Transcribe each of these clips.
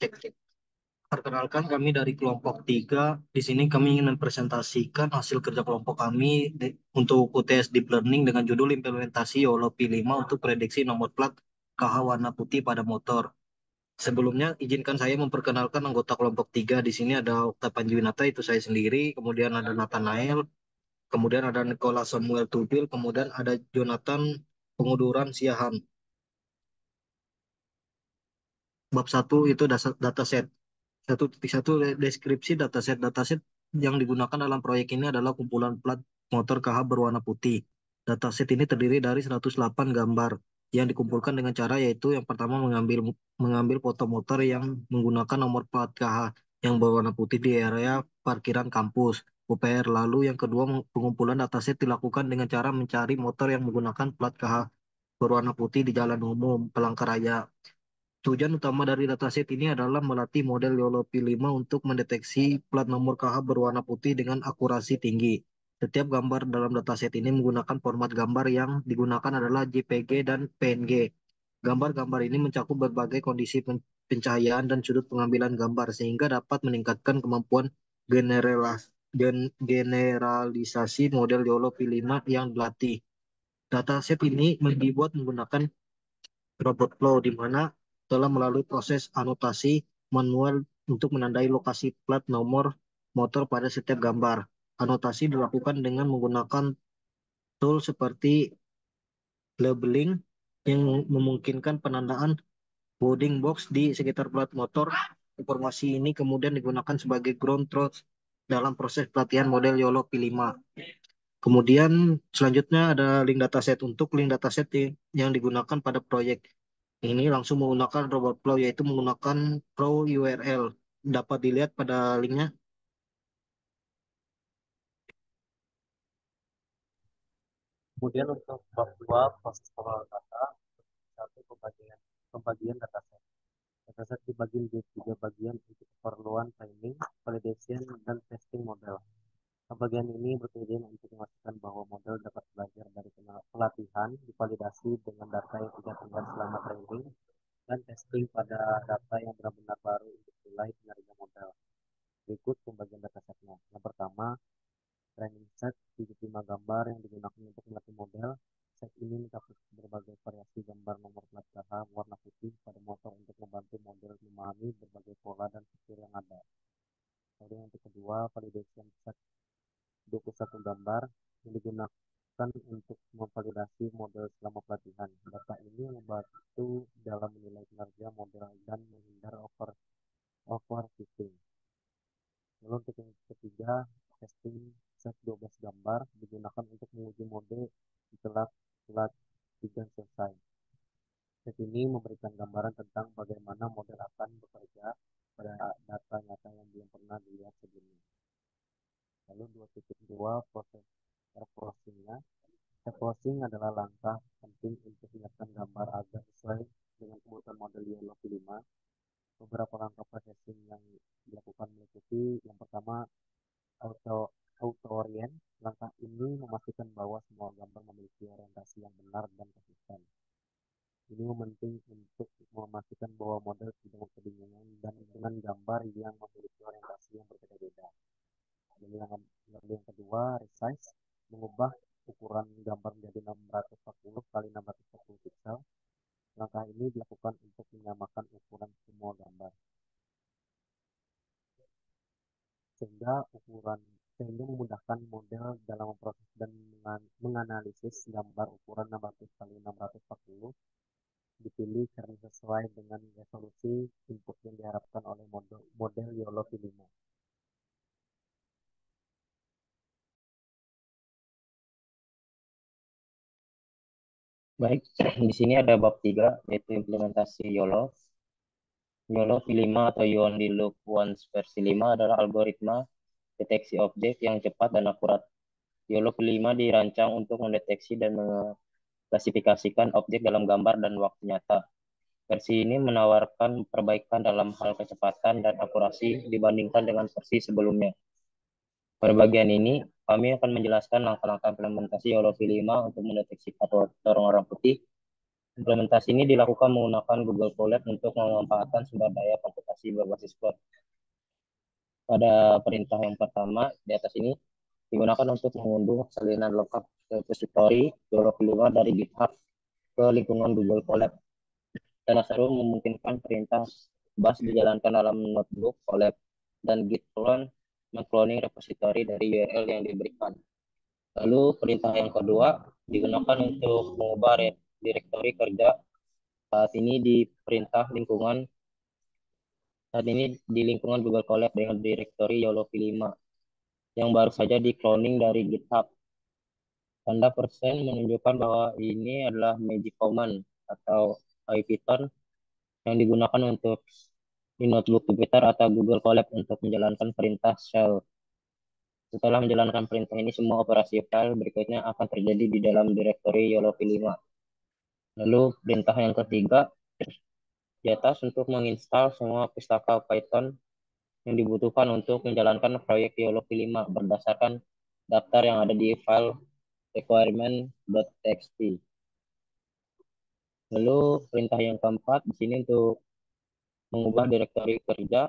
Cek, cek. Perkenalkan kami dari kelompok 3. Di sini kami ingin mempresentasikan hasil kerja kelompok kami untuk UTS Deep Learning dengan judul implementasi YOLO P5 untuk prediksi nomor plat KH warna putih pada motor. Sebelumnya, izinkan saya memperkenalkan anggota kelompok 3. Di sini ada Okta Panjiwinata, itu saya sendiri. Kemudian ada Nathanael. Kemudian ada Nicholas Samuel Tubil. Kemudian ada Jonathan Penguduran Siahan. Bab satu itu dasar dataset. 1.1 deskripsi dataset. Dataset yang digunakan dalam proyek ini adalah kumpulan plat motor KH berwarna putih. Dataset ini terdiri dari 108 gambar yang dikumpulkan dengan cara yaitu yang pertama mengambil foto motor yang menggunakan nomor plat KH yang berwarna putih di area parkiran kampus UPR. Lalu yang kedua pengumpulan dataset dilakukan dengan cara mencari motor yang menggunakan plat KH berwarna putih di jalan umum, Palangkaraya. Tujuan utama dari dataset ini adalah melatih model YOLO P5 untuk mendeteksi plat nomor KH berwarna putih dengan akurasi tinggi. Setiap gambar dalam dataset ini menggunakan format gambar yang digunakan adalah JPG dan PNG. Gambar-gambar ini mencakup berbagai kondisi pencahayaan dan sudut pengambilan gambar sehingga dapat meningkatkan kemampuan generalisasi model YOLO P5 yang dilatih. Dataset ini dibuat menggunakan robot flow di mana telah melalui proses anotasi manual untuk menandai lokasi plat nomor motor pada setiap gambar. Anotasi dilakukan dengan menggunakan tool seperti labeling yang memungkinkan penandaan boarding box di sekitar plat motor. Informasi ini kemudian digunakan sebagai ground truth dalam proses pelatihan model YOLO P5. Kemudian selanjutnya ada link dataset. Untuk link dataset yang digunakan pada proyek ini langsung menggunakan robot flow yaitu menggunakan flow URL. Dapat dilihat pada linknya. Kemudian untuk bab 2 proses pengelolaan data, satu pembagian dataset. Dataset dibagi menjadi tiga bagian untuk keperluan training, validation, dan testing model. Pembagian ini bertujuan untuk memastikan bahwa model dapat belajar dari pelatihan, divalidasi dengan data yang tidak terlihat selama training, dan testing pada data yang benar-benar baru untuk mulai penyaringan model. Berikut pembagian datasetnya. Yang pertama, training set 75 gambar yang digunakan untuk melatih model. Set ini mencakup berbagai variasi gambar nomor plat KH warna putih pada motor untuk membantu model memahami berbagai pola dan fitur yang ada. Lalu yang kedua, validation set 21 gambar yang digunakan untuk memvalidasi model selama pelatihan. Data ini membantu dalam menilai kinerja model dan menghindar overfitting. Lalu untuk yang ketiga, testing set 12 gambar digunakan untuk menguji mode setelah pelatihan selesai. Set ini memberikan gambaran tentang bagaimana model akan bekerja pada data nyata yang belum pernah dilihat sebelumnya. Lalu 2.2 proses processingnya. Processing adalah langkah penting untuk menyiapkan gambar agar sesuai dengan kebutuhan model YOLO V5. Beberapa langkah processing yang dilakukan meliputi yang pertama auto auto orient. Langkah ini memastikan bahwa semua gambar memiliki orientasi yang benar dan konsisten. Ini penting untuk memastikan bahwa model tidak kebingungan dan dengan gambar yang memiliki orientasi yang berbeda-beda. Yang kedua, resize, mengubah ukuran gambar menjadi 640 kali 640 pixel. Langkah ini dilakukan untuk menyamakan ukuran semua gambar. Sehingga memudahkan model dalam memproses dan menganalisis gambar ukuran 600 kali 640 dipilih karena sesuai dengan resolusi input yang diharapkan oleh model YOLO V5. Baik, di sini ada bab 3 yaitu implementasi YOLO. YOLO V5 atau You Only Look Once versi 5 adalah algoritma deteksi objek yang cepat dan akurat. YOLO V5 dirancang untuk mendeteksi dan mengklasifikasikan objek dalam gambar dan waktu nyata. Versi ini menawarkan perbaikan dalam hal kecepatan dan akurasi dibandingkan dengan versi sebelumnya. Pada bagian ini, kami akan menjelaskan langkah-langkah implementasi YOLO V5 untuk mendeteksi plat dorong orang putih Implementasi ini dilakukan menggunakan Google Colab untuk memanfaatkan sumber daya komputasi berbasis cloud. Pada perintah yang pertama di atas ini digunakan untuk mengunduh salinan lengkap repository YOLO 5 dari GitHub ke lingkungan Google Colab. Salah satu memungkinkan perintah bash dijalankan dalam notebook Colab dan git clone mengcloning repository dari URL yang diberikan. Lalu perintah yang kedua digunakan untuk mengubah direktori kerja saat ini di perintah lingkungan saat ini di lingkungan Google Colab dengan direktori YOLO V5 yang baru saja di cloning dari GitHub. Tanda persen menunjukkan bahwa ini adalah magic command atau IPython yang digunakan untuk di notebook Jupyter atau Google Colab untuk menjalankan perintah shell. Setelah menjalankan perintah ini, semua operasi file berikutnya akan terjadi di dalam direktori YOLO V5. Lalu perintah yang ketiga di atas untuk menginstal semua pustaka Python yang dibutuhkan untuk menjalankan proyek YOLO V5 berdasarkan daftar yang ada di file requirement.txt. Lalu perintah yang keempat di sini untuk mengubah direktori kerja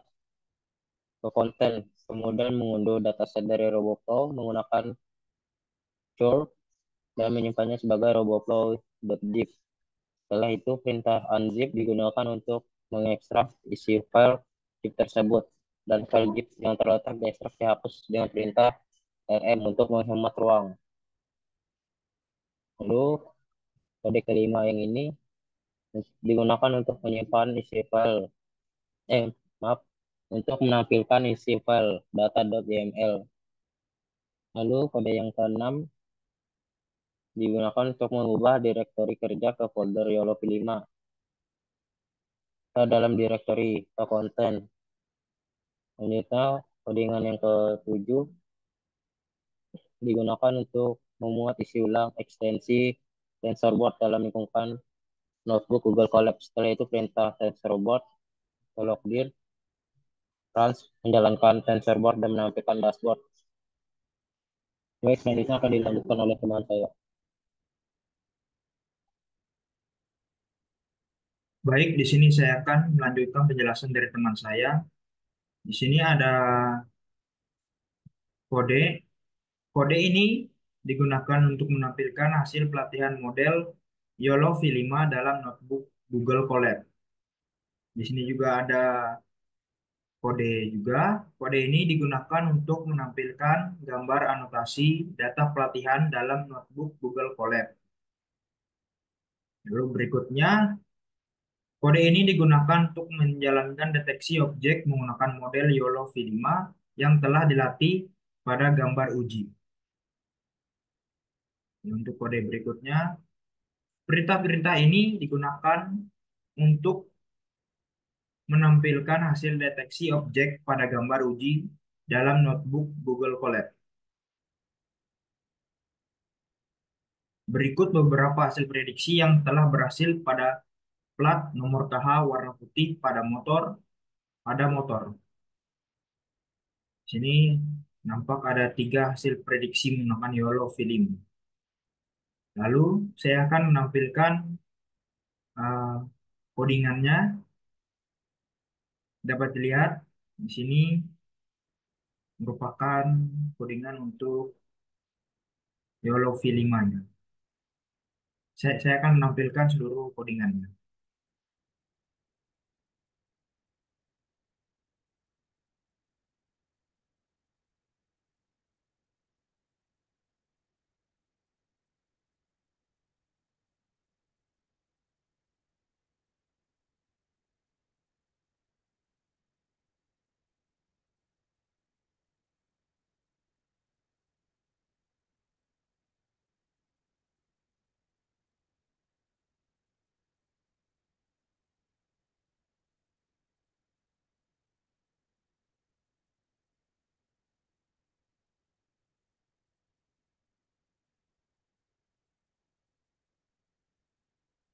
ke konten, kemudian mengunduh dataset dari RoboFlow menggunakan chore dan menyimpannya sebagai roboflow.zip. Setelah itu, perintah unzip digunakan untuk mengekstrak isi file zip tersebut, dan file zip yang terletak di ekstrak dihapus dengan perintah rm untuk menghemat ruang. Lalu, kode kelima yang ini digunakan untuk menyimpan isi file, eh, maaf, untuk menampilkan isi file data.yml. Lalu, kode yang keenam digunakan untuk mengubah direktori kerja ke folder YOLO V5 ke dalam direktori ke konten. Selanjutnya, codingan yang ketujuh digunakan untuk memuat isi ulang ekstensi TensorBoard dalam lingkungan notebook Google Colab. Setelah itu, perintah TensorBoard logdir runs menjalankan TensorBoard dan menampilkan dashboard. Baik, selanjutnya akan dilanjutkan oleh teman saya. Baik, di sini saya akan melanjutkan penjelasan dari teman saya. Di sini ada kode. Kode ini digunakan untuk menampilkan hasil pelatihan model YOLO V5 dalam notebook Google Colab. Di sini juga ada kode juga. Kode ini digunakan untuk menampilkan gambar anotasi data pelatihan dalam notebook Google Colab. Lalu berikutnya, kode ini digunakan untuk menjalankan deteksi objek menggunakan model YOLO V5 yang telah dilatih pada gambar uji. Untuk kode berikutnya, perintah-perintah ini digunakan untuk menampilkan hasil deteksi objek pada gambar uji dalam notebook Google Colab. Berikut beberapa hasil prediksi yang telah berhasil pada plat nomor KH warna putih pada motor. Sini nampak ada 3 hasil prediksi menggunakan YOLO V5. Lalu saya akan menampilkan uh, codingannya. Dapat dilihat di sini merupakan codingan untuk YOLO V5-nya. Saya akan menampilkan seluruh codingannya.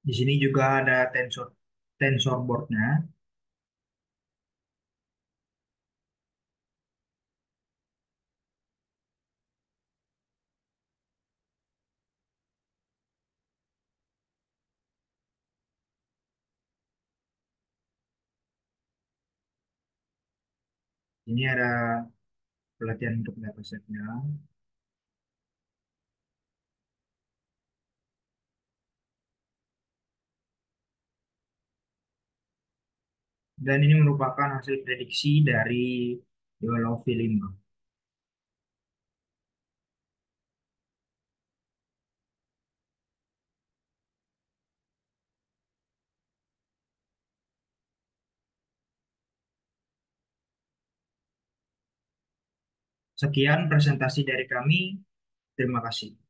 Di sini juga ada tensor board-nya. Ini ada pelatihan untuk datasetnya. Dan ini merupakan hasil prediksi dari YOLO V5. Sekian presentasi dari kami. Terima kasih.